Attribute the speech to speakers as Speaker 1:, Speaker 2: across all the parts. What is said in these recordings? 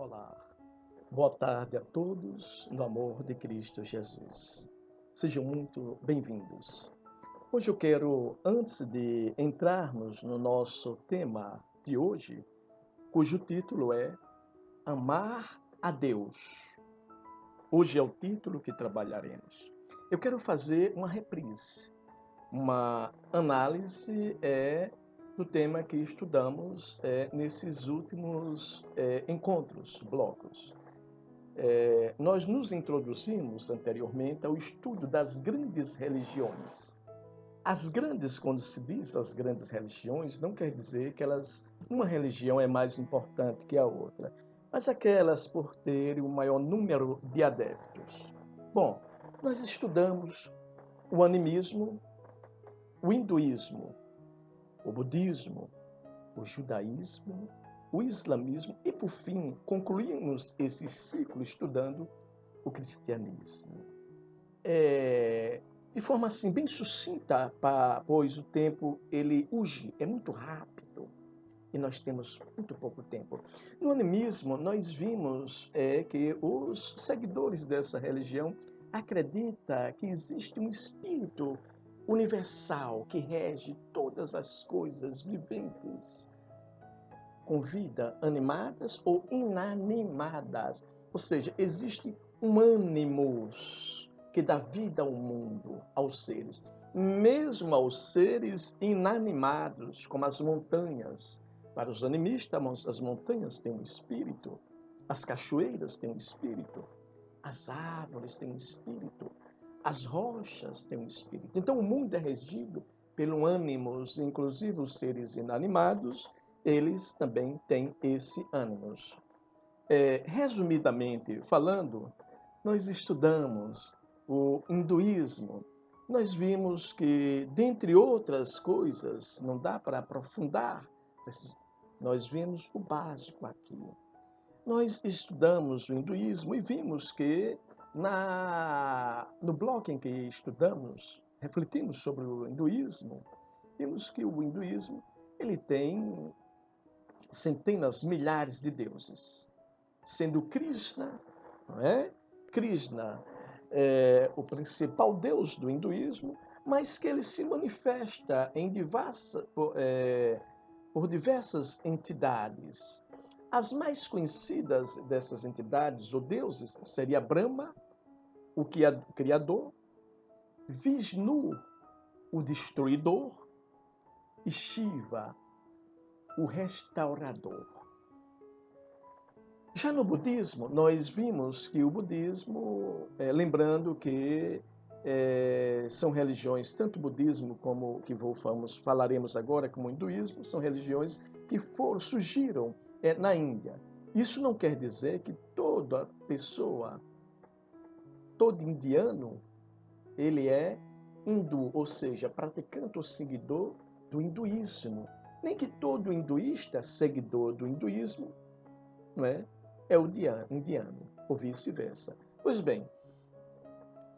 Speaker 1: Olá, boa tarde a todos no amor de Cristo Jesus. Sejam muito bem-vindos. Hoje eu quero, antes de entrarmos no nosso tema de hoje, cujo título é Amar a Deus. Hoje é o título que trabalharemos. Eu quero fazer uma reprise, uma análise do tema que estudamos nesses últimos encontros, blocos. Nós nos introduzimos anteriormente ao estudo das grandes religiões. As grandes, quando se diz as grandes religiões, não quer dizer que uma religião é mais importante que a outra, mas aquelas por terem o maior número de adeptos. Bom, nós estudamos o animismo, o hinduísmo, o budismo, o judaísmo, o islamismo e, por fim, concluímos esse ciclo estudando o cristianismo. De forma assim bem sucinta, pois o tempo ele urge, é muito rápido e nós temos muito pouco tempo. No animismo, nós vimos que os seguidores dessa religião acreditam que existe um espírito universal que rege todas as coisas viventes, com vida, animadas ou inanimadas. Ou seja, existe um ânimos que dá vida ao mundo, aos seres. Mesmo aos seres inanimados, como as montanhas. Para os animistas, as montanhas têm um espírito, as cachoeiras têm um espírito, as árvores têm um espírito, as rochas têm um espírito. Então o mundo é regido pelo ânimos, inclusive os seres inanimados, eles também têm esse ânimos. Resumidamente falando, nós estudamos o hinduísmo. Nós vimos que, dentre outras coisas, não dá para aprofundar, nós vimos o básico aqui. Nós estudamos o hinduísmo e vimos que no bloco em que estudamos, refletimos sobre o hinduísmo, vimos que o hinduísmo ele tem centenas, milhares de deuses, sendo Krishna, não é? Krishna é o principal deus do hinduísmo, mas que ele se manifesta por diversas entidades. As mais conhecidas dessas entidades ou deuses seria Brahma, o criador, Vishnu, o destruidor, e Shiva, o restaurador. Já no budismo, nós vimos que o budismo, lembrando que são religiões, tanto o budismo como o que falaremos agora, como o hinduísmo, são religiões que surgiram na Índia. Isso não quer dizer que toda pessoa, todo indiano, ele é hindu, ou seja, praticante ou seguidor do hinduísmo. Nem que todo hinduísta, seguidor do hinduísmo, não é o indiano, ou vice-versa. Pois bem,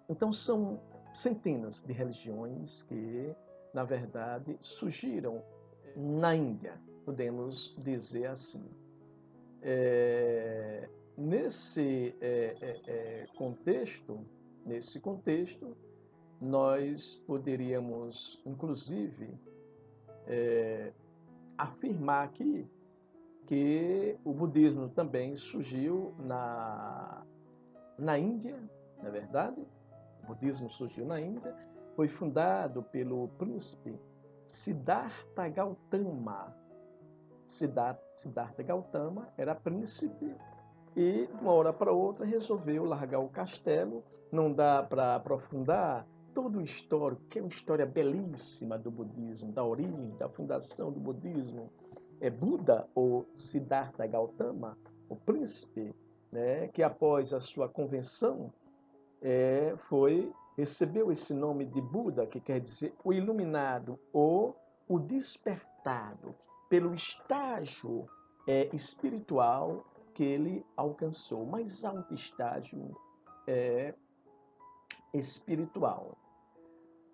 Speaker 1: então são centenas de religiões que, na verdade, surgiram na Índia, podemos dizer assim. Nesse contexto, nós poderíamos, inclusive, afirmar aqui que o budismo também surgiu na Índia, não é verdade? O budismo surgiu na Índia, foi fundado pelo príncipe Siddhartha Gautama. Siddhartha Gautama era príncipe e, de uma hora para outra, resolveu largar o castelo. Não dá para aprofundar todo o histórico, que é uma história belíssima do budismo, da origem, da fundação do budismo. Buda, ou Siddhartha Gautama, o príncipe, né, que após a sua convenção recebeu esse nome de Buda, que quer dizer o iluminado ou o despertado, pelo estágio espiritual que ele alcançou, o mais alto estágio espiritual.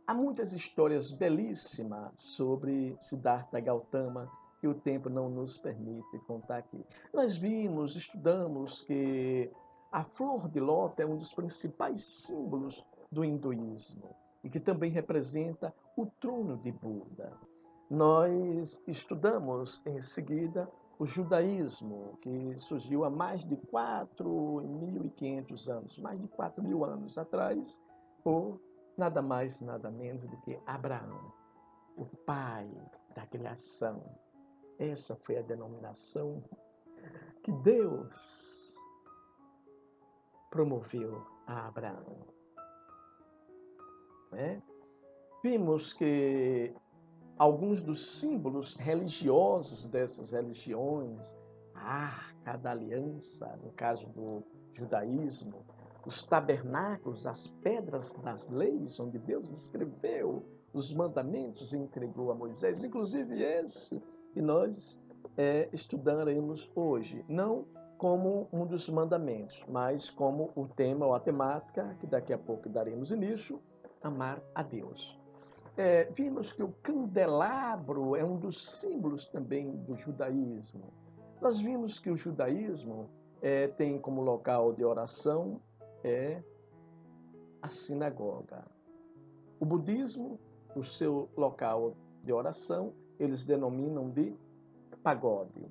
Speaker 1: Há muitas histórias belíssimas sobre Siddhartha Gautama que o tempo não nos permite contar aqui. Nós vimos, estudamos que a flor de lótus é um dos principais símbolos do hinduísmo e que também representa o trono de Buda. Nós estudamos em seguida o judaísmo, que surgiu há mais de 4.500 anos, mais de 4.000 anos atrás, por nada mais, nada menos do que Abraão, o pai da criação. Essa foi a denominação que Deus promoveu a Abraão. Né? Vimos que alguns dos símbolos religiosos dessas religiões, a Arca da Aliança, no caso do judaísmo, os tabernáculos, as pedras das leis, onde Deus escreveu os mandamentos e entregou a Moisés, inclusive esse que nós estudaremos hoje, não como um dos mandamentos, mas como o tema ou a temática, que daqui a pouco daremos início, amar a Deus. Vimos que o candelabro é um dos símbolos também do judaísmo. Nós vimos que o judaísmo tem como local de oração a sinagoga. O budismo, o seu local de oração, eles denominam de pagode,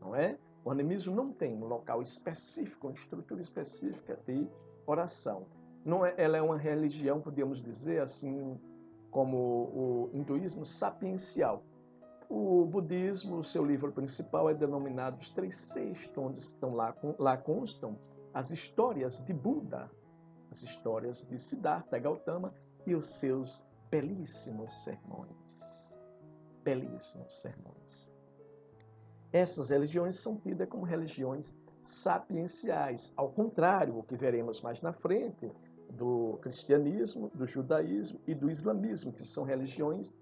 Speaker 1: não é? O animismo não tem um local específico, uma estrutura específica de oração. Não é, ela é uma religião, podemos dizer assim, como o hinduísmo sapiencial. O budismo, o seu livro principal é denominado Os Três Cestos, onde estão lá constam as histórias de Buda, as histórias de Siddhartha Gautama e os seus belíssimos sermões. Belíssimos sermões. Essas religiões são tidas como religiões sapienciais, ao contrário, o que veremos mais na frente, do cristianismo, do judaísmo e do islamismo, que são religiões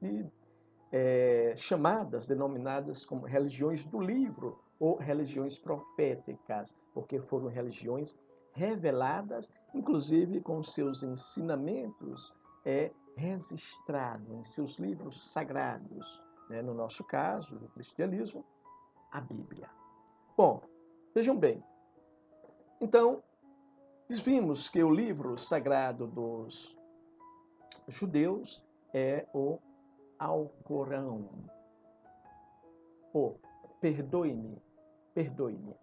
Speaker 1: chamadas, denominadas como religiões do livro ou religiões proféticas, porque foram religiões reveladas, inclusive com seus ensinamentos registrados em seus livros sagrados, né? No nosso caso, do cristianismo, a Bíblia. Bom, vejam bem, então, vimos que o livro sagrado dos judeus é o Alcorão. Perdoe-me,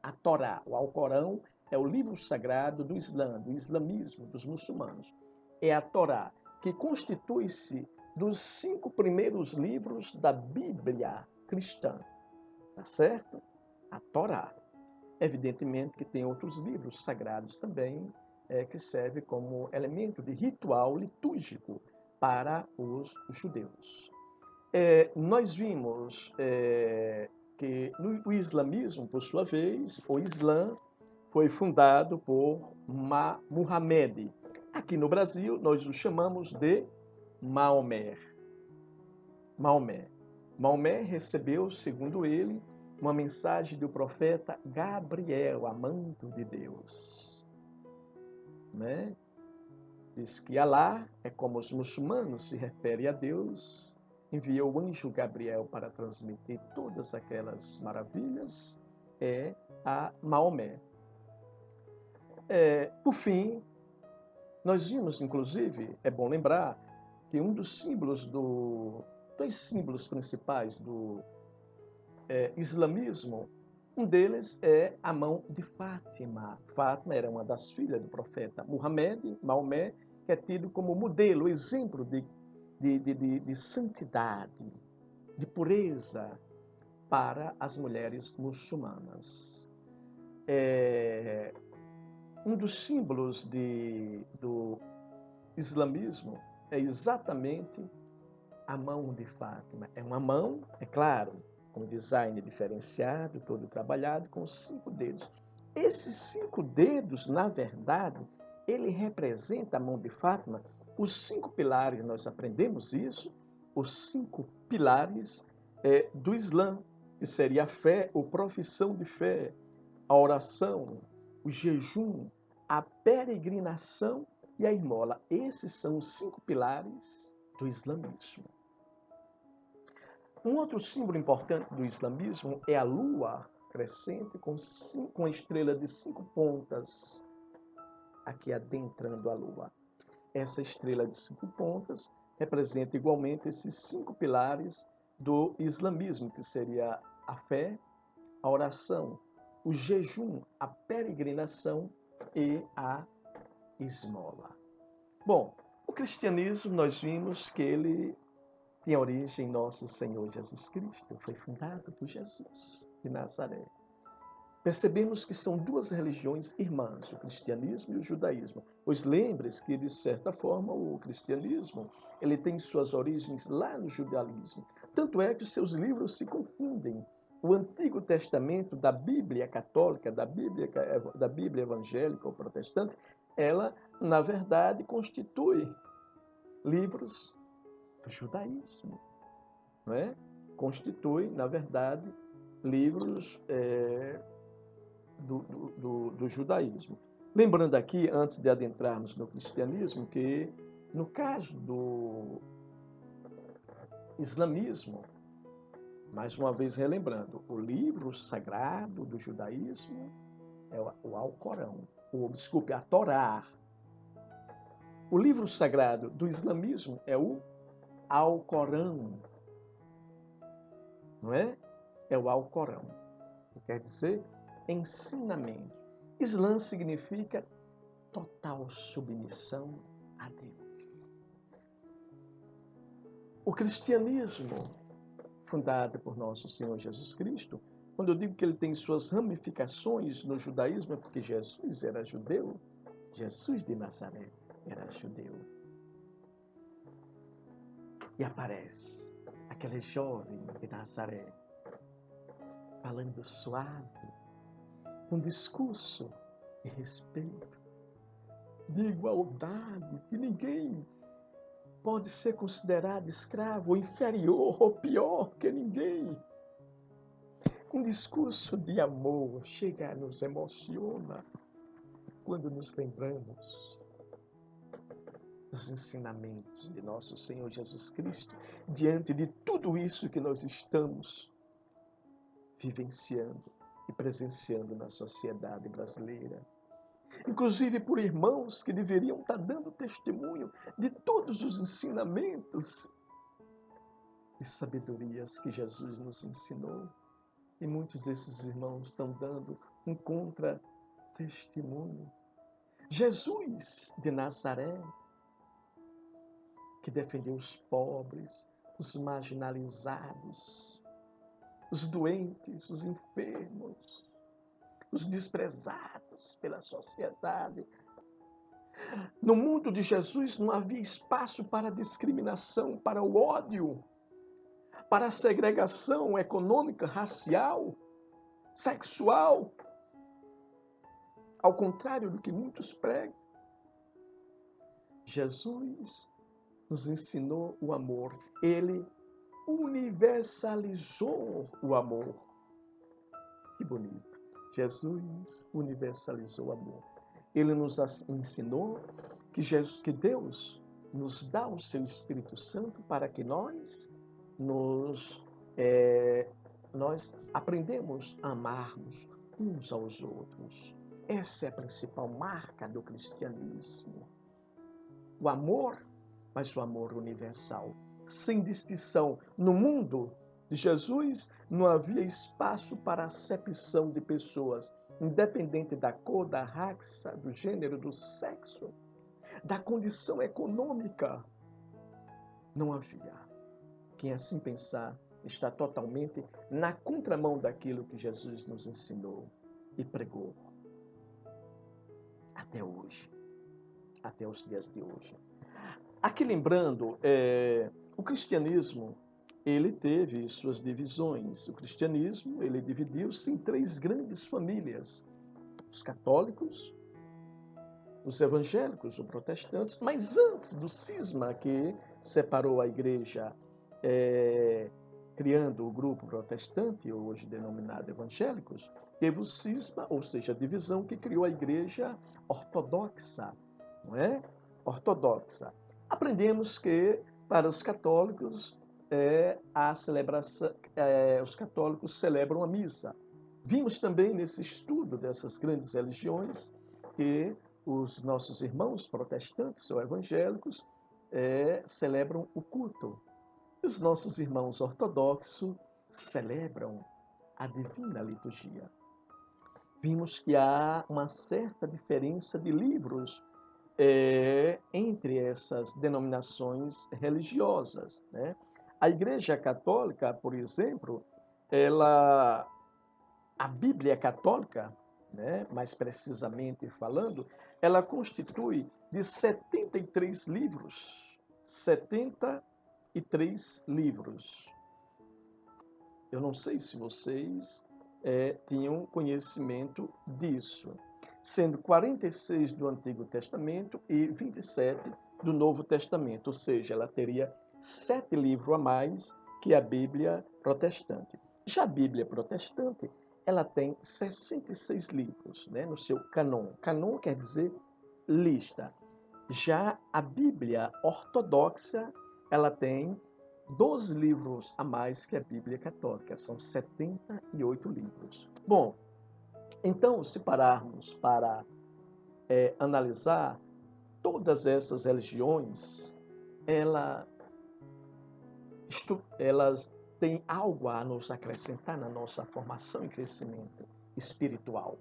Speaker 1: a Torá. O Alcorão é o livro sagrado do Islã, do islamismo, dos muçulmanos. É a Torá, que constitui-se dos 5 primeiros livros da Bíblia cristã. Tá certo? A Torá. Evidentemente que tem outros livros sagrados também, que servem como elemento de ritual litúrgico para os judeus. Nós vimos que no islamismo, por sua vez, o Islã foi fundado por Muhammad. Aqui no Brasil, nós o chamamos de Maomé. Maomé recebeu, segundo ele, uma mensagem do profeta Gabriel, amanto de Deus. Né? Diz que Alá é como os muçulmanos se referem a Deus, enviou o anjo Gabriel para transmitir todas aquelas maravilhas a Maomé. Por fim, nós vimos, inclusive, é bom lembrar, que um dos símbolos dois símbolos principais do islamismo, um deles é a mão de Fátima. Fátima era uma das filhas do profeta Maomé, que é tido como modelo, exemplo de santidade, de pureza para as mulheres muçulmanas. Um dos símbolos do islamismo é exatamente a mão de Fátima. É uma mão, é claro, com design diferenciado, todo trabalhado, com 5 dedos. Esses 5 dedos, na verdade, ele representa a mão de Fátima, os 5 pilares, nós aprendemos isso, os 5 pilares do Islã, que seria a fé, ou profissão de fé, a oração, o jejum, a peregrinação e a esmola. Esses são os 5 pilares do islamismo. Um outro símbolo importante do islamismo é a lua crescente com a estrela de 5 pontas aqui adentrando a lua. Essa estrela de 5 pontas representa igualmente esses 5 pilares do islamismo, que seria a fé, a oração, o jejum, a peregrinação e a esmola. Bom, o cristianismo nós vimos que ele tem origem em nosso Senhor Jesus Cristo, foi fundado por Jesus de Nazaré. Percebemos que são duas religiões irmãs, o cristianismo e o judaísmo. Pois lembre-se que, de certa forma, o cristianismo ele tem suas origens lá no judaísmo. Tanto é que os seus livros se confundem. O Antigo Testamento da Bíblia católica, da Bíblia evangélica ou protestante, ela, na verdade, constitui livros do judaísmo, não é? Constitui, na verdade, livros do judaísmo. Lembrando aqui, antes de adentrarmos no cristianismo, que no caso do islamismo, mais uma vez relembrando, o livro sagrado do judaísmo é o Alcorão, desculpe, a Torá. O livro sagrado do islamismo é o Alcorão, não é? É o Alcorão, que quer dizer ensinamento. Islã significa total submissão a Deus. O cristianismo, fundado por nosso Senhor Jesus Cristo, quando eu digo que ele tem suas ramificações no judaísmo, é porque Jesus era judeu, Jesus de Nazaré era judeu. E aparece aquele jovem de Nazaré, falando suave, um discurso de respeito, de igualdade, que ninguém pode ser considerado escravo ou inferior ou pior que ninguém. Um discurso de amor chega a nos emociona quando nos lembramos dos ensinamentos de nosso Senhor Jesus Cristo diante de tudo isso que nós estamos vivenciando e presenciando na sociedade brasileira. Inclusive por irmãos que deveriam estar dando testemunho de todos os ensinamentos e sabedorias que Jesus nos ensinou. E muitos desses irmãos estão dando um contra-testemunho. Jesus de Nazaré, que defendeu os pobres, os marginalizados, os doentes, os enfermos, os desprezados pela sociedade. No mundo de Jesus não havia espaço para a discriminação, para o ódio, para a segregação econômica, racial, sexual. Ao contrário do que muitos pregam, Jesus nos ensinou o amor. Ele universalizou o amor. Que bonito. Jesus universalizou o amor. Ele nos ensinou que Deus nos dá o seu Espírito Santo para que nós aprendemos a amarmos uns aos outros. Essa é a principal marca do cristianismo. O amor, mas o amor universal, sem distinção. No mundo de Jesus não havia espaço para acepção de pessoas, independente da cor, da raça, do gênero, do sexo, da condição econômica. Não havia. Quem assim pensar está totalmente na contramão daquilo que Jesus nos ensinou e pregou. Até hoje. Até os dias de hoje. Aqui lembrando, o cristianismo, ele teve suas divisões. O cristianismo, ele dividiu-se em 3 grandes famílias. Os católicos, os evangélicos, os protestantes, mas antes do cisma que separou a igreja, criando o grupo protestante, hoje denominado evangélicos, teve o cisma, ou seja, a divisão que criou a igreja ortodoxa, não é? Ortodoxa. Aprendemos que, para os católicos, a celebração, os católicos celebram a missa. Vimos também nesse estudo dessas grandes religiões que os nossos irmãos protestantes ou evangélicos celebram o culto. Os nossos irmãos ortodoxos celebram a divina liturgia. Vimos que há uma certa diferença de livros entre essas denominações religiosas, né? A Igreja Católica, por exemplo, a Bíblia Católica, né, mais precisamente falando, ela constitui de 73 livros. 73 livros. Eu não sei se vocês tinham conhecimento disso, sendo 46 do Antigo Testamento e 27 do Novo Testamento, ou seja, ela teria 7 livros a mais que a Bíblia protestante. Já a Bíblia protestante, ela tem 66 livros, né, no seu canon. Canon quer dizer lista. Já a Bíblia ortodoxa, ela tem 12 livros a mais que a Bíblia católica, são 78 livros. Bom, então, se pararmos para analisar todas essas religiões, elas têm algo a nos acrescentar na nossa formação e crescimento espiritual.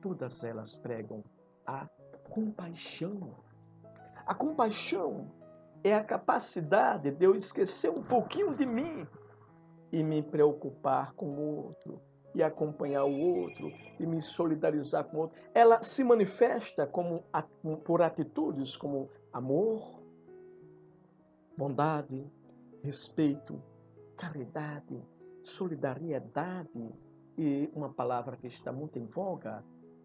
Speaker 1: Todas elas pregam a compaixão. A compaixão é a capacidade de eu esquecer um pouquinho de mim e me preocupar com o outro, e acompanhar o outro, e me solidarizar com o outro. Ela se manifesta por atitudes como amor, bondade, respeito, caridade, solidariedade e uma palavra que está muito em voga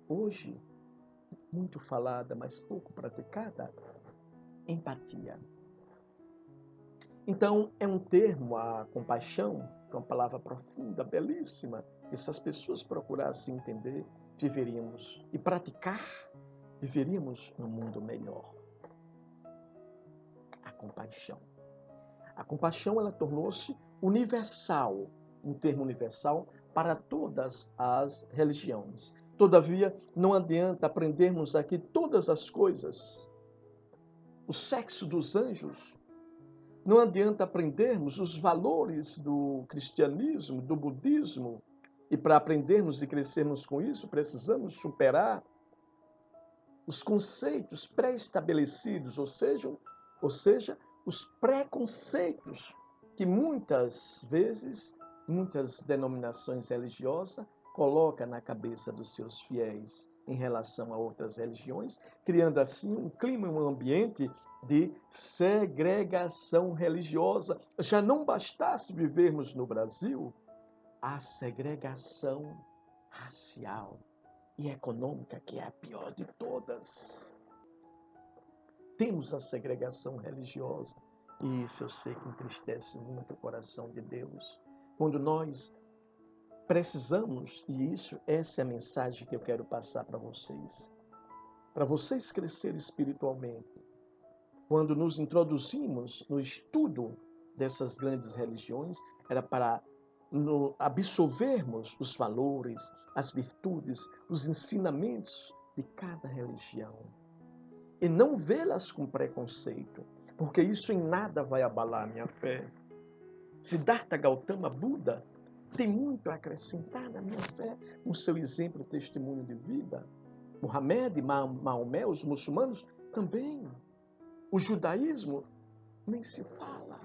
Speaker 1: hoje, muito falada, mas pouco praticada, empatia. Então, é um termo, a compaixão, que é uma palavra profunda, belíssima, que se as pessoas procurassem entender, viveríamos e praticar, viveríamos num mundo melhor. A compaixão. A compaixão, ela tornou-se universal, um termo universal para todas as religiões. Todavia, não adianta aprendermos aqui todas as coisas. O sexo dos anjos, não adianta aprendermos os valores do cristianismo, do budismo, e para aprendermos e crescermos com isso, precisamos superar os conceitos pré-estabelecidos, ou seja, os preconceitos que muitas vezes, muitas denominações religiosas colocam na cabeça dos seus fiéis em relação a outras religiões, criando assim um clima, um ambiente de segregação religiosa. Já não bastasse vivermos no Brasil a segregação racial e econômica, que é a pior de todas. Temos a segregação religiosa, e isso eu sei que entristece muito o coração de Deus. Quando nós precisamos, e essa é a mensagem que eu quero passar para vocês crescerem espiritualmente. Quando nos introduzimos no estudo dessas grandes religiões, era para absorvermos os valores, as virtudes, os ensinamentos de cada religião. E não vê-las com preconceito, porque isso em nada vai abalar a minha fé. Siddhartha Gautama Buda tem muito a acrescentar na minha fé, com seu exemplo e testemunho de vida. Muhammad, Maomé, os muçulmanos também. O judaísmo nem se fala.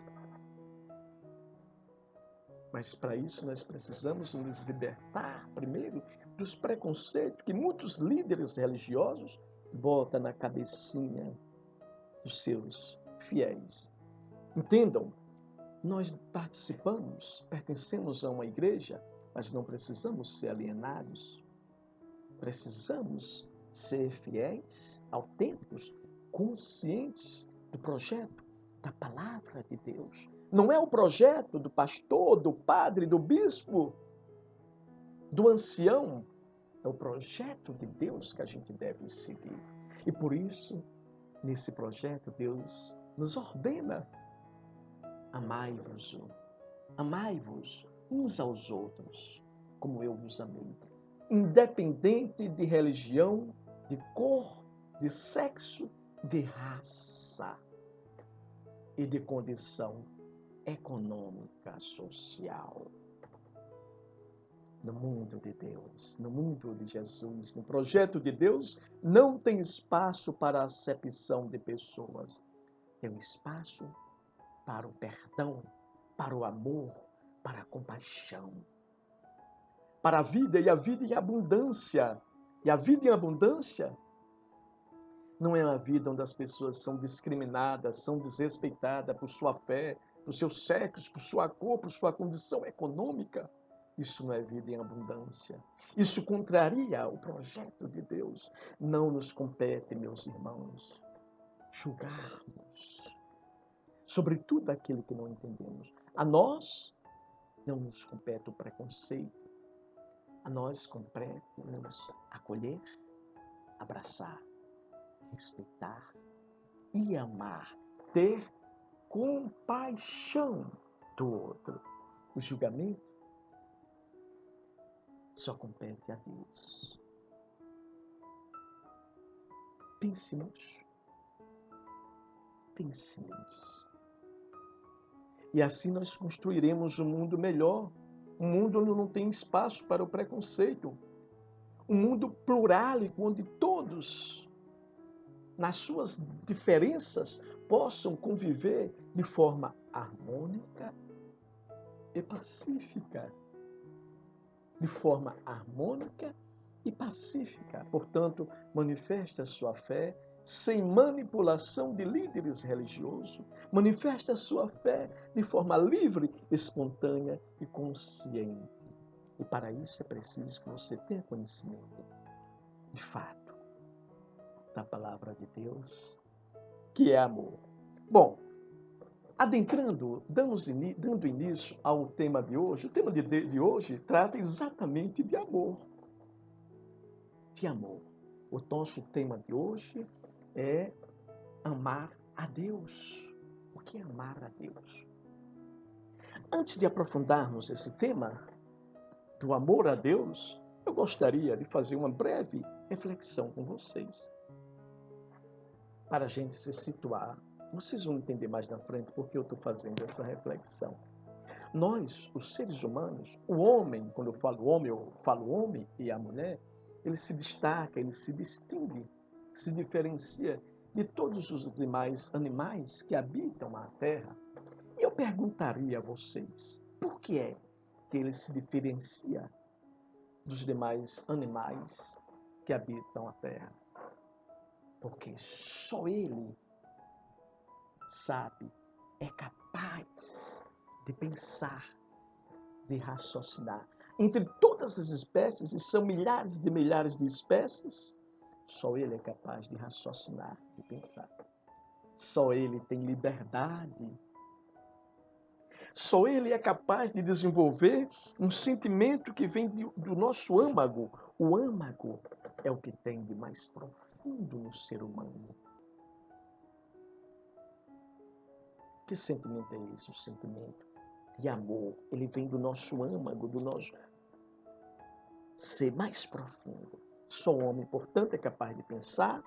Speaker 1: Mas para isso nós precisamos nos libertar primeiro dos preconceitos que muitos líderes religiosos botam na cabecinha dos seus fiéis. Entendam, nós pertencemos a uma igreja, mas não precisamos ser alienados. Precisamos ser fiéis, autênticos, conscientes do projeto da palavra de Deus. Não é o projeto do pastor, do padre, do bispo, do ancião. É o projeto de Deus que a gente deve seguir. E por isso, nesse projeto, Deus nos ordena amai-vos uns aos outros, como eu vos amei. Independente de religião, de cor, de sexo, de raça e de condição econômica, social. No mundo de Deus, no mundo de Jesus, no projeto de Deus, não tem espaço para a acepção de pessoas. Tem espaço para o perdão, para o amor, para a compaixão, para a vida e a vida em abundância. E a vida em abundância não é uma vida onde as pessoas são discriminadas, são desrespeitadas por sua fé, por seu sexo, por sua cor, por sua condição econômica. Isso não é vida em abundância. Isso contraria o projeto de Deus. Não nos compete, meus irmãos, julgarmos sobre tudo aquilo que não entendemos. A nós não nos compete o preconceito. A nós compete-nos acolher, abraçar, respeitar e amar. Ter compaixão do outro. O julgamento só compete a Deus. Pense nisso. Pense nisso. E assim nós construiremos um mundo melhor. Um mundo onde não tem espaço para o preconceito. Um mundo plurálico, onde todos, nas suas diferenças, possam conviver de forma harmônica e pacífica. De forma harmônica e pacífica. Portanto, manifeste a sua fé sem manipulação de líderes religiosos. Manifeste a sua fé de forma livre, espontânea e consciente. E para isso é preciso que você tenha conhecimento, de fato, da palavra de Deus, que é amor. Bom, adentrando, dando início ao tema de hoje, o tema de hoje trata exatamente de amor. De amor. O nosso tema de hoje é amar a Deus. O que é amar a Deus? Antes de aprofundarmos esse tema do amor a Deus, eu gostaria de fazer uma breve reflexão com vocês. Para a gente se situar. Vocês vão entender mais na frente porque eu estou fazendo essa reflexão. Nós, os seres humanos, o homem, quando eu falo homem e a mulher, ele se destaca, ele se distingue, se diferencia de todos os demais animais que habitam na Terra. E eu perguntaria a vocês, por que é que ele se diferencia dos demais animais que habitam a Terra? Porque só ele sabe, é capaz de pensar, de raciocinar. Entre todas as espécies, e são milhares de espécies, só ele é capaz de raciocinar, de pensar. Só ele tem liberdade. Só ele é capaz de desenvolver um sentimento que vem do nosso âmago. O âmago é o que tem de mais profundo no ser humano. Que sentimento é esse? O sentimento de amor. Ele vem do nosso âmago, do nosso ser mais profundo. Só o homem, portanto, é capaz de pensar,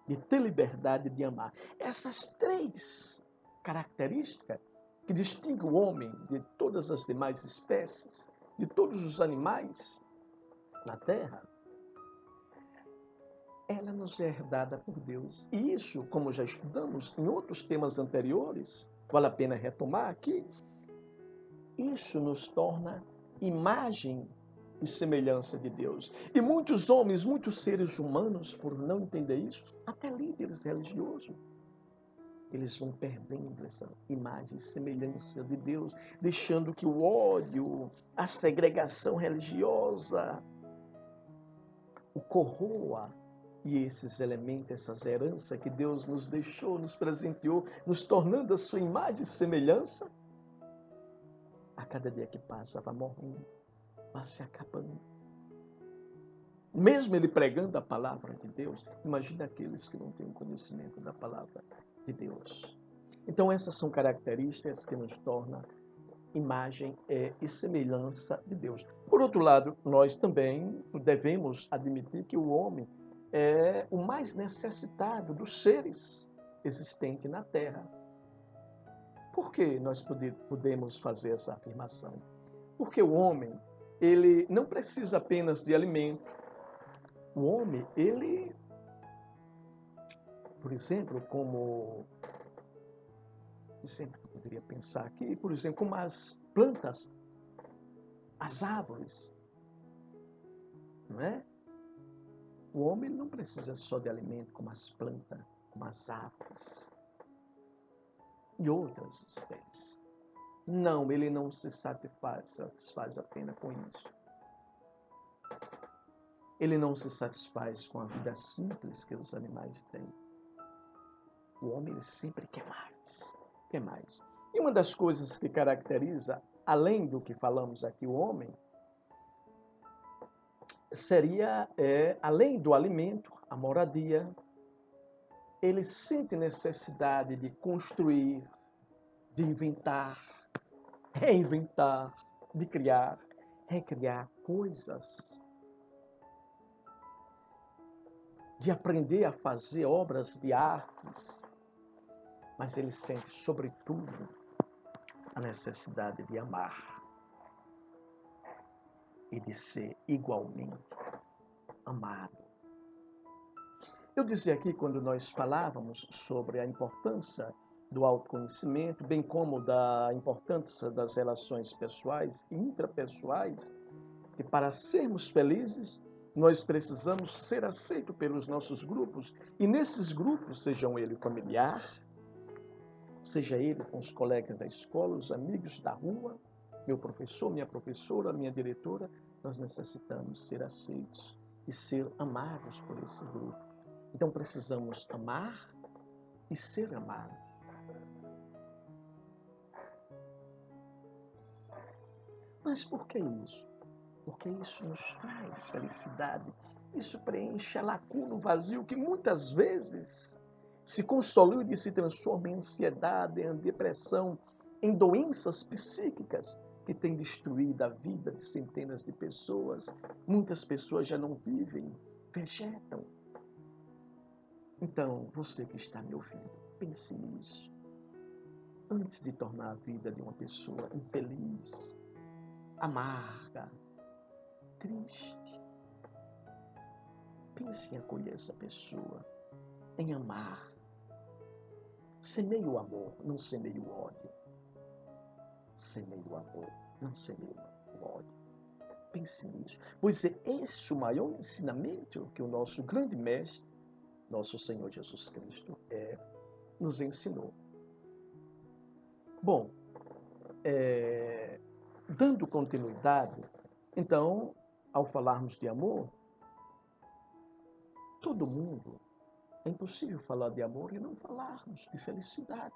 Speaker 1: de ter liberdade de amar. Essas três características que distinguem o homem de todas as demais espécies, de todos os animais na Terra, ela nos é herdada por Deus. E isso, como já estudamos em outros temas anteriores, vale a pena retomar aqui, isso nos torna imagem e semelhança de Deus. E muitos homens, muitos seres humanos, por não entender isso, até líderes religiosos, eles vão perdendo essa imagem e semelhança de Deus, deixando que o ódio, a segregação religiosa, o corroa. E esses elementos, essas heranças que Deus nos deixou, nos presenteou, nos tornando a sua imagem e semelhança, a cada dia que passa vai morrendo, vai se acabando. Mesmo ele pregando a palavra de Deus, imagina aqueles que não têm conhecimento da palavra de Deus. Então, essas são características que nos tornam imagem e semelhança de Deus. Por outro lado, nós também devemos admitir que o homem é o mais necessitado dos seres existentes na Terra. Por que nós podemos fazer essa afirmação? Porque o homem, ele não precisa apenas de alimento. O homem, ele, por exemplo, como sempre poderia pensar aqui, por exemplo, como as plantas, as árvores, não é? O homem não precisa só de alimento como as plantas, como as árvores e outras espécies. Não, ele não se satisfaz apenas com isso. Ele não se satisfaz com a vida simples que os animais têm. O homem ele sempre quer mais, quer mais. E uma das coisas que caracteriza, além do que falamos aqui, o homem, seria, além do alimento, a moradia, ele sente necessidade de construir, de inventar, reinventar, de criar, recriar coisas, de aprender a fazer obras de artes, mas ele sente, sobretudo, a necessidade de amar e de ser igualmente amado. Eu dizia aqui, quando nós falávamos sobre a importância do autoconhecimento, bem como da importância das relações pessoais e intrapessoais, que para sermos felizes, nós precisamos ser aceitos pelos nossos grupos, e nesses grupos, sejam ele familiar, seja ele com os colegas da escola, os amigos da rua, meu professor, minha professora, minha diretora, nós necessitamos ser aceitos e ser amados por esse grupo. Então precisamos amar e ser amados. Mas por que isso? Porque isso nos traz felicidade. Isso preenche a lacuna, o vazio que muitas vezes se consolida e se transforma em ansiedade, em depressão, em doenças psíquicas que têm destruído a vida de centenas de pessoas. Muitas pessoas já não vivem, vegetam. Então, você que está me ouvindo, pense nisso. Antes de tornar a vida de uma pessoa infeliz, amarga, triste, pense em acolher essa pessoa, em amar. Semeie o amor, não semeie o ódio. Semeie o amor, não semeie o ódio. Pense nisso. Pois é esse o maior ensinamento que o nosso grande mestre, nosso Senhor Jesus Cristo, nos ensinou. Bom, dando continuidade, então, ao falarmos de amor, todo mundo, é impossível falar de amor e não falarmos de felicidade.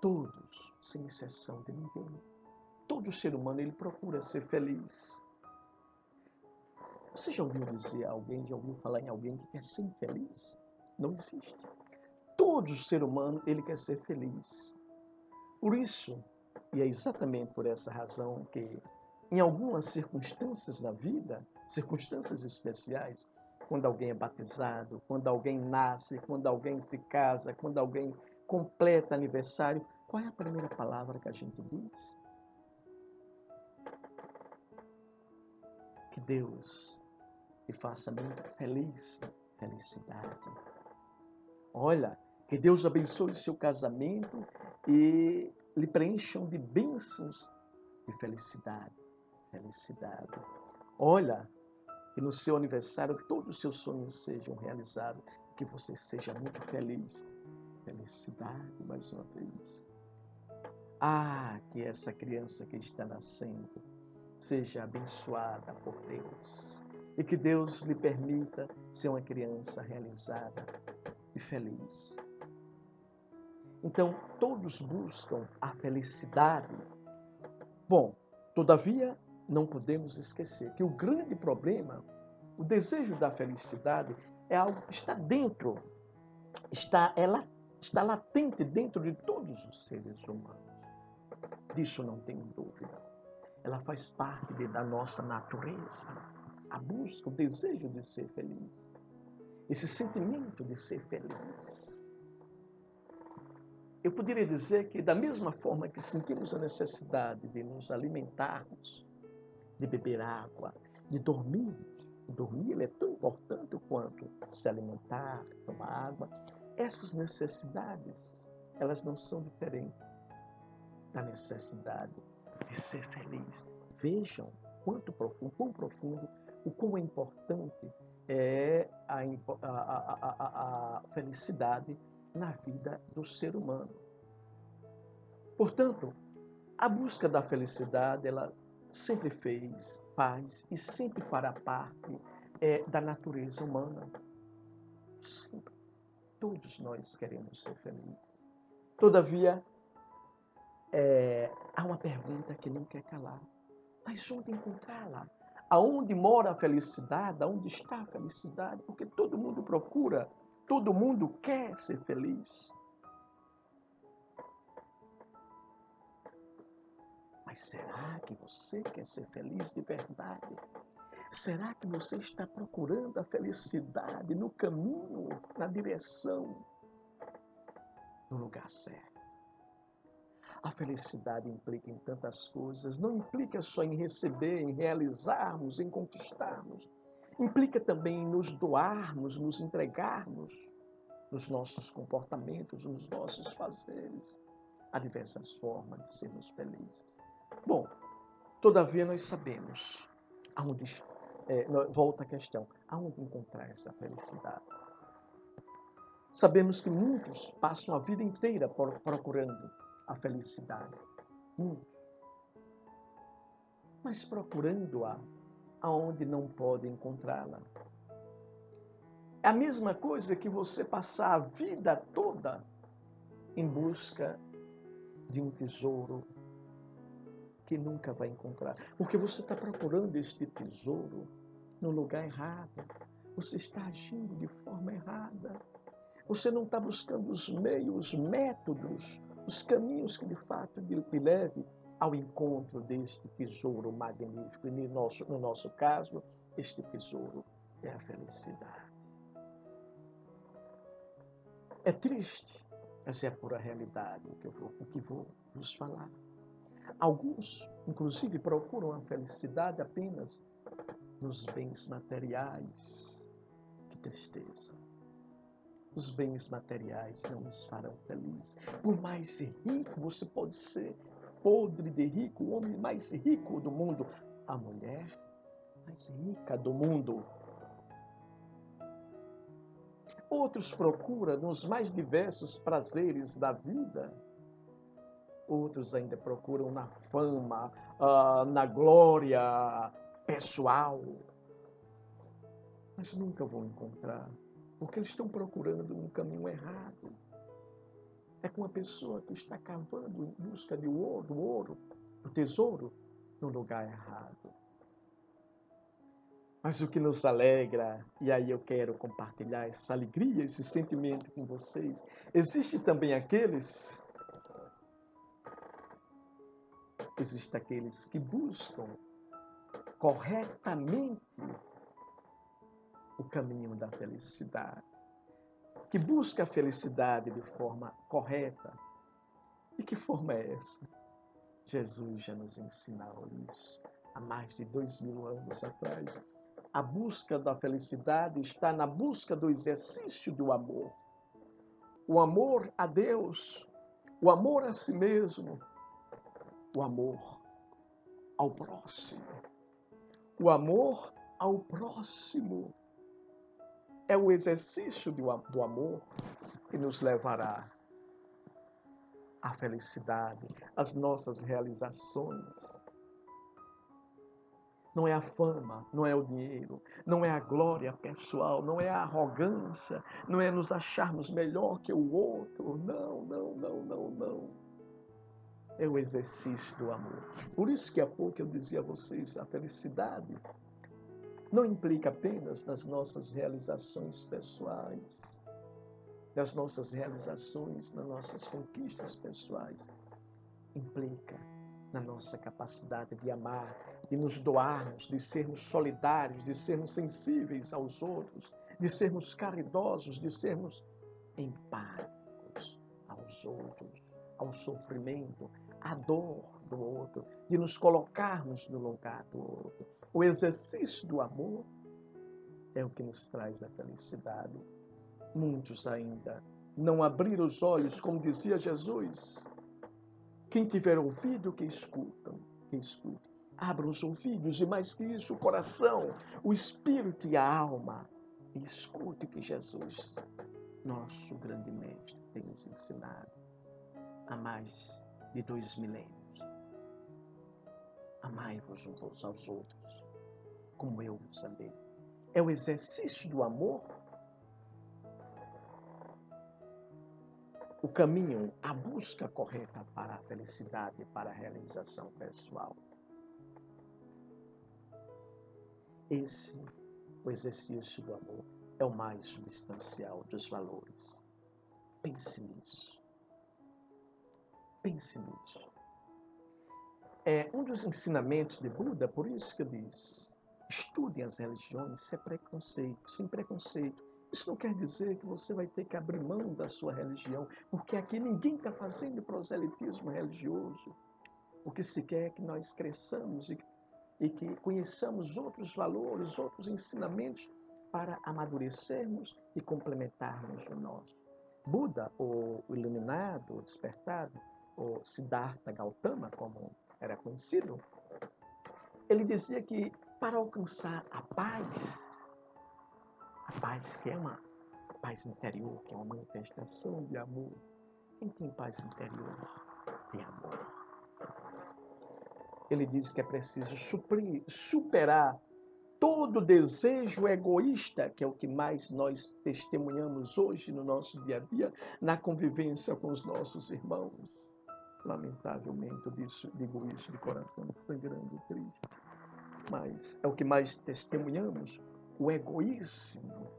Speaker 1: Todos, sem exceção de ninguém. Todo ser humano, ele procura ser feliz. Você já ouviu dizer alguém, já ouviu falar em alguém que quer ser infeliz? Não existe. Todo ser humano, ele quer ser feliz. Por isso, e é exatamente por essa razão que, em algumas circunstâncias na vida, circunstâncias especiais, quando alguém é batizado, quando alguém nasce, quando alguém se casa, quando alguém completa aniversário, qual é a primeira palavra que a gente diz? Que Deus te faça muito feliz, felicidade. Olha, que Deus abençoe seu casamento e lhe preencham de bênçãos de felicidade, felicidade. Olha, que no seu aniversário todos os seus sonhos sejam realizados, que você seja muito feliz. Felicidade, mais uma vez. Ah, que essa criança que está nascendo seja abençoada por Deus. E que Deus lhe permita ser uma criança realizada e feliz. Então, todos buscam a felicidade. Bom, todavia, não podemos esquecer que o grande problema, o desejo da felicidade, é algo que está dentro, está latente dentro de todos os seres humanos. Disso não tenho dúvida. Ela faz parte da nossa natureza. A busca, o desejo de ser feliz. Esse sentimento de ser feliz. Eu poderia dizer que da mesma forma que sentimos a necessidade de nos alimentarmos, de beber água, de dormirmos. Dormir ele é tão importante quanto se alimentar, tomar água. Essas necessidades, elas não são diferentes da necessidade de ser feliz. Vejam quão profundo, o quão é importante é a felicidade na vida do ser humano. Portanto, a busca da felicidade, ela sempre faz e sempre fará parte da natureza humana. Sempre. Todos nós queremos ser felizes. Todavia, há uma pergunta que não quer calar. Mas onde encontrá-la? Aonde mora a felicidade? Aonde está a felicidade? Porque todo mundo procura, todo mundo quer ser feliz. Mas será que você quer ser feliz de verdade? Será que você está procurando a felicidade no caminho, na direção, no lugar certo? A felicidade implica em tantas coisas, não implica só em receber, em realizarmos, em conquistarmos. Implica também em nos doarmos, nos entregarmos nos nossos comportamentos, nos nossos fazeres. Há diversas formas de sermos felizes. Bom, todavia nós sabemos, volta a questão, aonde encontrar essa felicidade? Sabemos que muitos passam a vida inteira procurando a felicidade. Mas procurando-a aonde não pode encontrá-la. É a mesma coisa que você passar a vida toda em busca de um tesouro que nunca vai encontrar. Porque você está procurando este tesouro no lugar errado. Você está agindo de forma errada. Você não está buscando os meios, os métodos, os caminhos que de fato te leve ao encontro deste tesouro magnífico. E no nosso caso, este tesouro é a felicidade. É triste, essa é a pura realidade o que vou vos falar. Alguns, inclusive, procuram a felicidade apenas nos bens materiais. Que tristeza. Os bens materiais não nos farão felizes. Por mais rico, você pode ser podre de rico, o homem mais rico do mundo, a mulher mais rica do mundo. Outros procuram nos mais diversos prazeres da vida. Outros ainda procuram na fama, na glória pessoal. Mas nunca vão encontrar, porque eles estão procurando no caminho errado. É com uma pessoa que está cavando em busca do ouro, do tesouro, no lugar errado. Mas o que nos alegra, e aí eu quero compartilhar essa alegria, esse sentimento com vocês, existem aqueles que buscam corretamente o caminho da felicidade, que busca a felicidade de forma correta. E que forma é essa? Jesus já nos ensinou isso há mais de 2000 anos atrás. A busca da felicidade está na busca do exercício do amor. O amor a Deus, o amor a si mesmo, o amor ao próximo. O amor ao próximo é o exercício do amor que nos levará à felicidade, às nossas realizações. Não é a fama, não é o dinheiro, não é a glória pessoal, não é a arrogância, não é nos acharmos melhor que o outro. Não, não, não, não, não. É o exercício do amor. Por isso que há pouco eu dizia a vocês, a felicidade não implica apenas nas nossas realizações pessoais. das nossas realizações, das nossas conquistas pessoais, implica na nossa capacidade de amar, de nos doarmos, de sermos solidários, de sermos sensíveis aos outros, de sermos caridosos, de sermos empáticos aos outros, ao sofrimento, à dor do outro, de nos colocarmos no lugar do outro. O exercício do amor é o que nos traz a felicidade. Muitos ainda não abriram os olhos, como dizia Jesus. Quem tiver ouvido, que escute. Abra os ouvidos e, mais que isso, o coração, o espírito e a alma. E escute o que Jesus, nosso grande mestre, tem nos ensinado há mais de 2 milênios. Amai-vos uns aos outros, como eu vos amei. É o exercício do amor, o caminho, a busca correta para a felicidade, para a realização pessoal. Esse, o exercício do amor, é o mais substancial dos valores. Pense nisso. Pense nisso. É um dos ensinamentos de Buda, por isso que diz, estudem as religiões sem preconceito. Isso não quer dizer que você vai ter que abrir mão da sua religião, porque aqui ninguém está fazendo proselitismo religioso. O que se quer é que nós cresçamos e que conheçamos outros valores, outros ensinamentos para amadurecermos e complementarmos o nosso. Buda, o iluminado, o despertado, o Siddhartha Gautama, como era conhecido, ele dizia que para alcançar a paz que é uma paz interior, que é uma manifestação de amor. Quem tem paz interior tem amor. Ele diz que é preciso superar todo desejo egoísta, que é o que mais nós testemunhamos hoje no nosso dia a dia, na convivência com os nossos irmãos. Lamentavelmente, eu digo isso de coração sangrando e triste. Mas é o que mais testemunhamos, o egoísmo,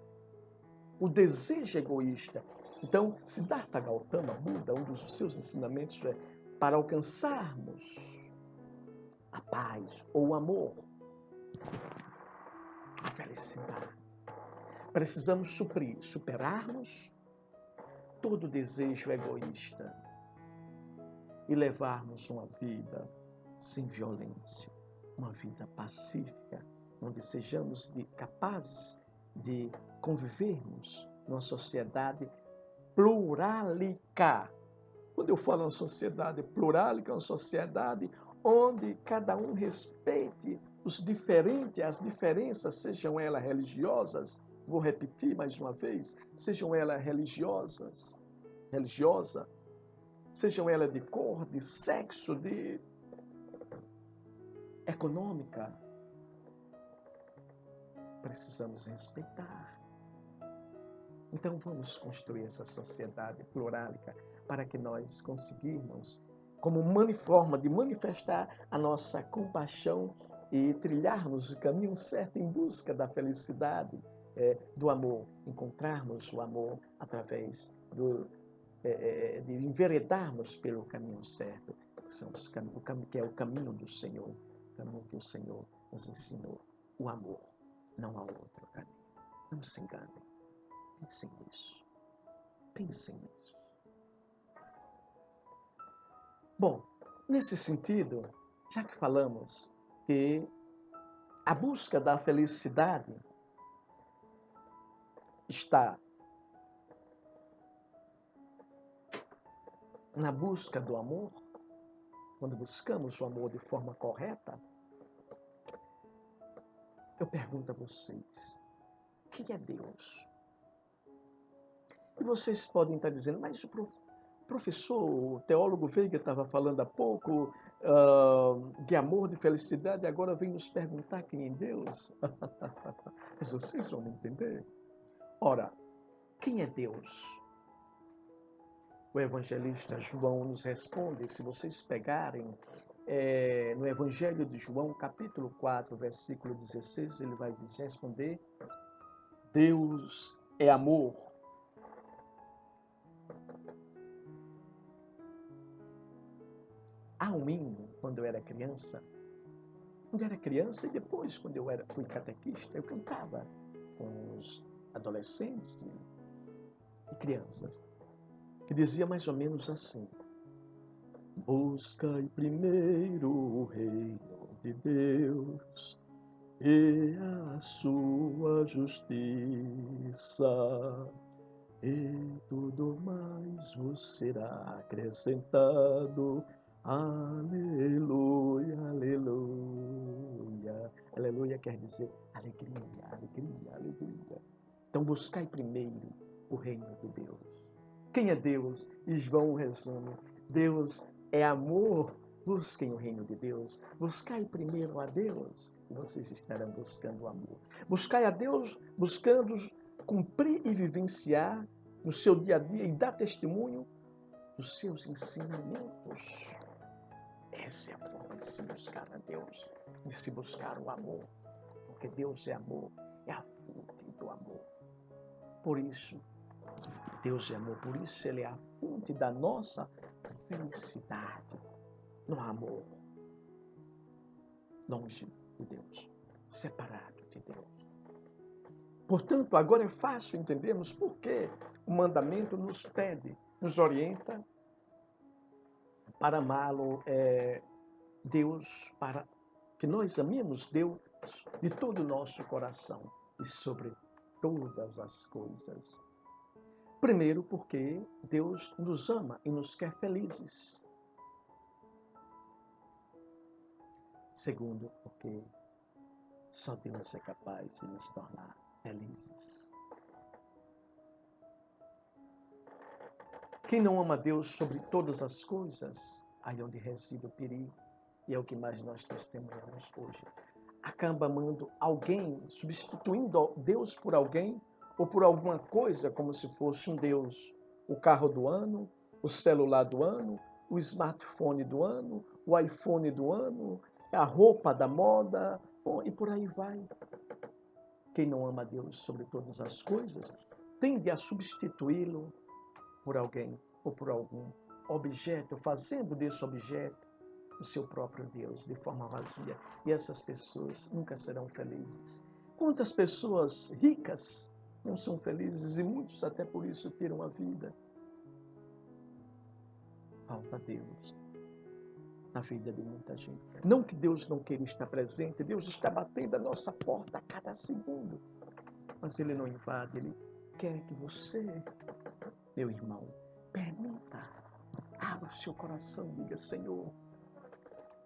Speaker 1: o desejo egoísta. Então, Siddhartha Gautama, Buda, um dos seus ensinamentos é para alcançarmos a paz ou o amor, a felicidade. Precisamos superarmos todo desejo egoísta e levarmos uma vida sem violência, uma vida pacífica, onde sejamos capazes de convivermos numa sociedade pluralica. Quando eu falo uma sociedade pluralica, uma sociedade onde cada um respeite os diferentes, as diferenças, sejam elas religiosas, vou repetir mais uma vez, sejam elas religiosa, sejam elas de cor, de sexo, de econômica, precisamos respeitar. Então vamos construir essa sociedade plurálica para que nós conseguirmos, como uma forma de manifestar a nossa compaixão e trilharmos o caminho certo em busca da felicidade, do amor, encontrarmos o amor através de enveredarmos pelo caminho certo, que é o caminho do Senhor, o caminho que o Senhor nos ensinou, o amor, não há outro caminho. Não se enganem, pensem nisso, pensem nisso. Bom, nesse sentido, já que falamos que a busca da felicidade está na busca do amor, quando buscamos o amor de forma correta, eu pergunto a vocês, quem é Deus? E vocês podem estar dizendo, mas o professor, o teólogo Veiga estava falando há pouco de amor, de felicidade, e agora vem nos perguntar quem é Deus? Mas vocês vão entender. Ora, quem é Deus? O evangelista João nos responde, se vocês pegarem no Evangelho de João, capítulo 4, versículo 16, ele vai responder, Deus é amor. Há um hino, quando eu era criança, e depois, quando eu fui catequista, eu cantava com os adolescentes e crianças, que dizia mais ou menos assim: buscai primeiro o reino de Deus e a sua justiça, e tudo mais vos será acrescentado. Aleluia, aleluia. Aleluia quer dizer alegria, alegria, alegria. Então buscai primeiro o reino de Deus. Quem é Deus? E João resume: Deus é amor. Busquem o reino de Deus. Buscai primeiro a Deus e vocês estarão buscando o amor. Buscai a Deus buscando cumprir e vivenciar no seu dia a dia e dar testemunho dos seus ensinamentos. Essa é a forma de se buscar a Deus, de se buscar o amor. Porque Deus é amor, é a fonte do amor. Por isso, Deus é amor, por isso Ele é a fonte da nossa felicidade. No amor, longe de Deus, separado de Deus. Portanto, agora é fácil entendermos por que o mandamento nos pede, nos orienta para amá-lo, Deus, para que nós amemos Deus de todo o nosso coração e sobre todas as coisas. Primeiro, porque Deus nos ama e nos quer felizes. Segundo, porque só Deus é capaz de nos tornar felizes. Quem não ama Deus sobre todas as coisas, aí onde reside o perigo, e é o que mais nós testemunhamos hoje, acaba amando alguém, substituindo Deus por alguém ou por alguma coisa como se fosse um Deus. O carro do ano, o celular do ano, o smartphone do ano, o iPhone do ano, a roupa da moda, bom, e por aí vai. Quem não ama Deus sobre todas as coisas tende a substituí-lo por alguém ou por algum objeto, fazendo desse objeto o seu próprio Deus, de forma vazia. E essas pessoas nunca serão felizes. Quantas pessoas ricas não são felizes e muitos até por isso tiram a vida? Falta Deus na vida de muita gente. Não que Deus não queira estar presente, Deus está batendo a nossa porta a cada segundo. Mas Ele não invade, Ele quer que você, meu irmão, permita, abra o seu coração e diga: Senhor,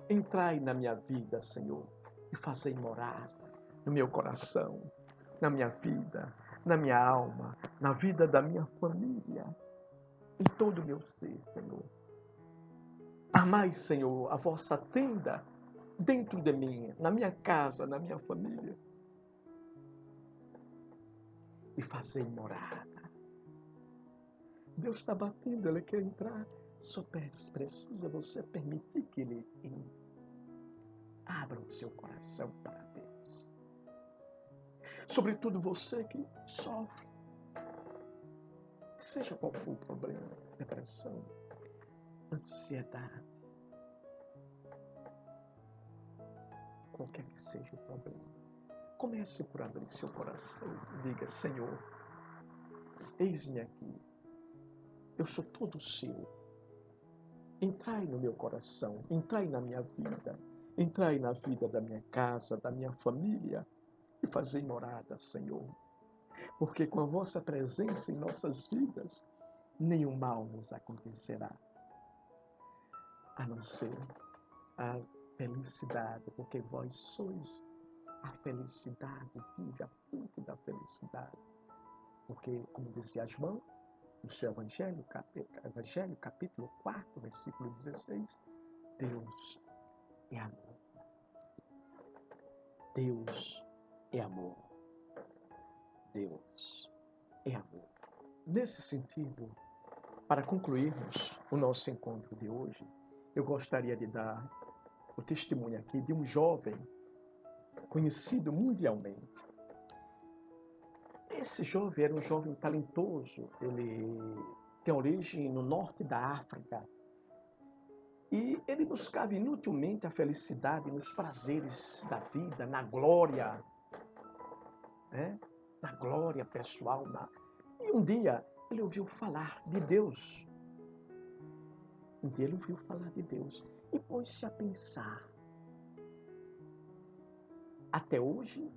Speaker 1: entrai na minha vida, Senhor, e fazei morada no meu coração, na minha vida, na minha alma, na vida da minha família, em todo o meu ser, Senhor. Amai, Senhor, a vossa tenda dentro de mim, na minha casa, na minha família, e fazei morada. Deus está batendo, Ele quer entrar, só precisa você permitir que Ele entre. Abra o seu coração para Deus. Sobretudo você que sofre, seja qual for o problema, depressão, ansiedade, qualquer que seja o problema. Comece por abrir seu coração e diga: Senhor, eis-me aqui, eu sou todo seu. Entrai no meu coração, entrai na minha vida, entrai na vida da minha casa, da minha família e fazei morada, Senhor. Porque com a vossa presença em nossas vidas, nenhum mal nos acontecerá, a não ser a felicidade, porque vós sois a felicidade viva, a fonte da felicidade. Porque, como dizia João, no seu Evangelho, capítulo 4, versículo 16, Deus é amor. Deus é amor. Deus é amor. Nesse sentido, para concluirmos o nosso encontro de hoje, eu gostaria de dar o testemunho aqui de um jovem conhecido mundialmente. Esse jovem era um jovem talentoso, ele tem origem no norte da África. E ele buscava inutilmente a felicidade nos prazeres da vida, na glória, né? Na glória pessoal. E um dia ele ouviu falar de Deus. Um dia ele ouviu falar de Deus e pôs-se a pensar. Até hoje,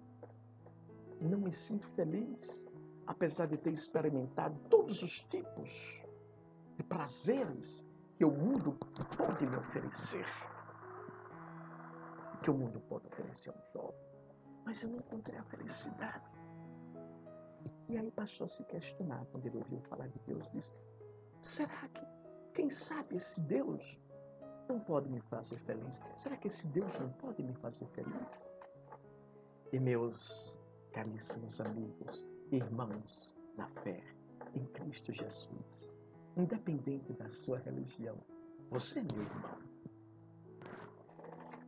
Speaker 1: não me sinto feliz, apesar de ter experimentado todos os tipos de prazeres que o mundo pode me oferecer. Que o mundo pode oferecer a um jovem. Mas eu não encontrei a felicidade. E aí passou a se questionar, quando ele ouviu falar de Deus, disse, será que, quem sabe esse Deus não pode me fazer feliz? Será que esse Deus não pode me fazer feliz? E meus caríssimos amigos, irmãos na fé, em Cristo Jesus, independente da sua religião, você é meu irmão.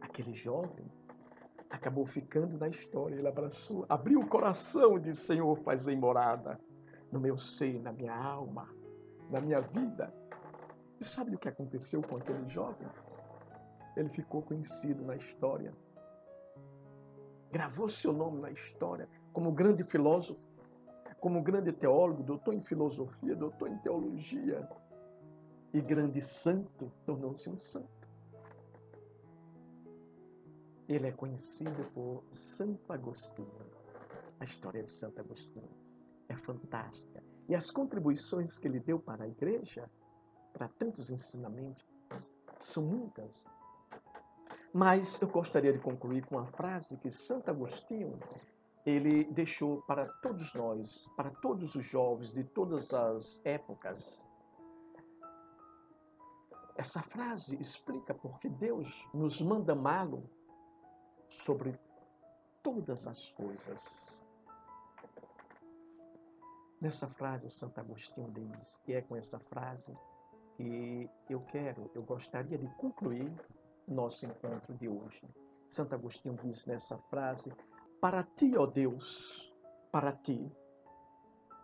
Speaker 1: Aquele jovem acabou ficando na história, ele abraçou, abriu o coração e disse, Senhor, fazei morada no meu seio, na minha alma, na minha vida. E sabe o que aconteceu com aquele jovem? Ele ficou conhecido na história. Gravou seu nome na história como grande filósofo, como grande teólogo, doutor em filosofia, doutor em teologia. E grande santo, tornou-se um santo. Ele é conhecido por Santo Agostinho. A história de Santo Agostinho é fantástica. E as contribuições que ele deu para a igreja, para tantos ensinamentos, são muitas. Mas eu gostaria de concluir com uma frase que Santo Agostinho, ele deixou para todos nós, para todos os jovens de todas as épocas. Essa frase explica porque Deus nos manda amá-lo sobre todas as coisas. Nessa frase, Santo Agostinho diz, e é com essa frase que eu gostaria de concluir nosso encontro de hoje. Santo Agostinho diz nessa frase, para ti, ó Deus, para ti,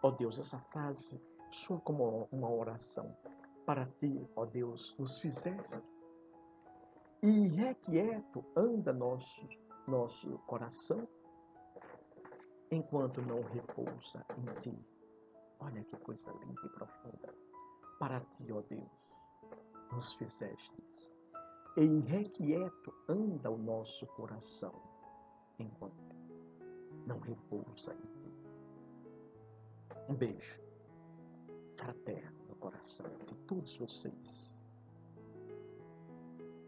Speaker 1: ó Deus, essa frase soa como uma oração. Para ti, ó Deus, nos fizeste, e irrequieto anda nosso coração, enquanto não repousa em ti. Olha que coisa linda e profunda. Para ti, ó Deus, nos fizestes, e irrequieto anda o nosso coração, enquanto não repousa em ti. Um beijo fraterno no coração de todos vocês.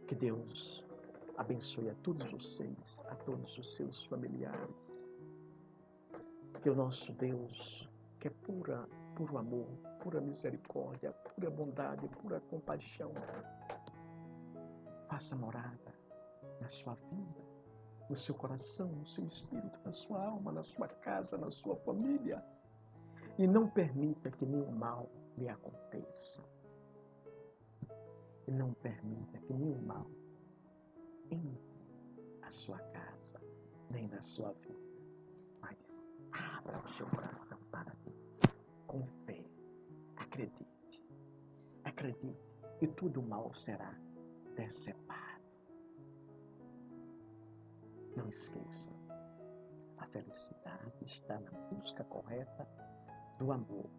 Speaker 1: Que Deus abençoe a todos vocês, a todos os seus familiares. Que o nosso Deus, que é puro amor, pura misericórdia, pura bondade, pura compaixão, faça morada na sua vida, no seu coração, no seu espírito, na sua alma, na sua casa, na sua família. E não permita que nenhum mal lhe aconteça. E não permita que nenhum mal entre na sua casa, nem na sua vida. Mas abra o seu coração para Deus. Com fé. Acredite. Acredite que tudo mal será decepado. Não esqueça. A felicidade está na busca correta do amor.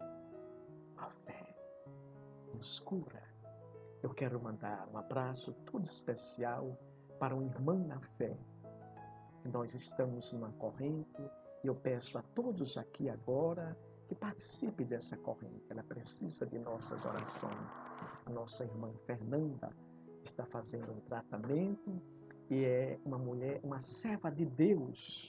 Speaker 1: A fé nos cura. Eu quero mandar um abraço todo especial para uma irmã na fé. Nós estamos numa corrente e eu peço a todos aqui agora que participe dessa corrente. Ela precisa de nossas orações. A nossa irmã Fernanda está fazendo um tratamento e é uma mulher, uma serva de Deus,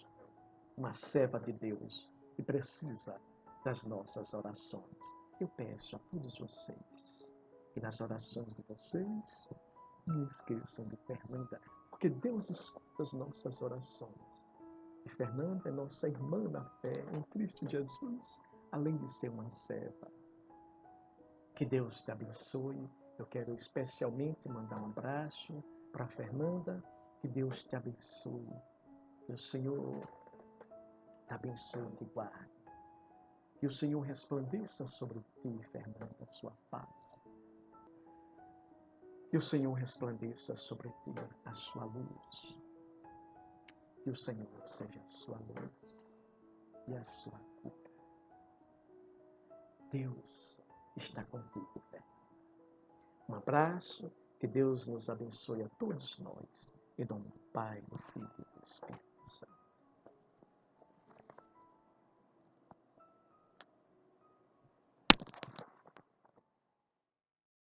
Speaker 1: que precisa das nossas orações. Eu peço a todos vocês que nas orações de vocês não esqueçam de Fernanda, porque Deus escuta as nossas orações. E Fernanda é nossa irmã na fé em Cristo Jesus, além de ser uma serva. Que Deus te abençoe. Eu quero especialmente mandar um abraço para Fernanda. Que Deus te abençoe. Que o Senhor te abençoe e te guarde. Que o Senhor resplandeça sobre ti, Fernanda, a sua face. Que o Senhor resplandeça sobre ti a sua luz. Que o Senhor seja a sua luz e a sua cura. Deus está contigo, né? Um abraço, que Deus nos abençoe a todos nós. Em nome do Pai, do Filho e do Espírito Santo.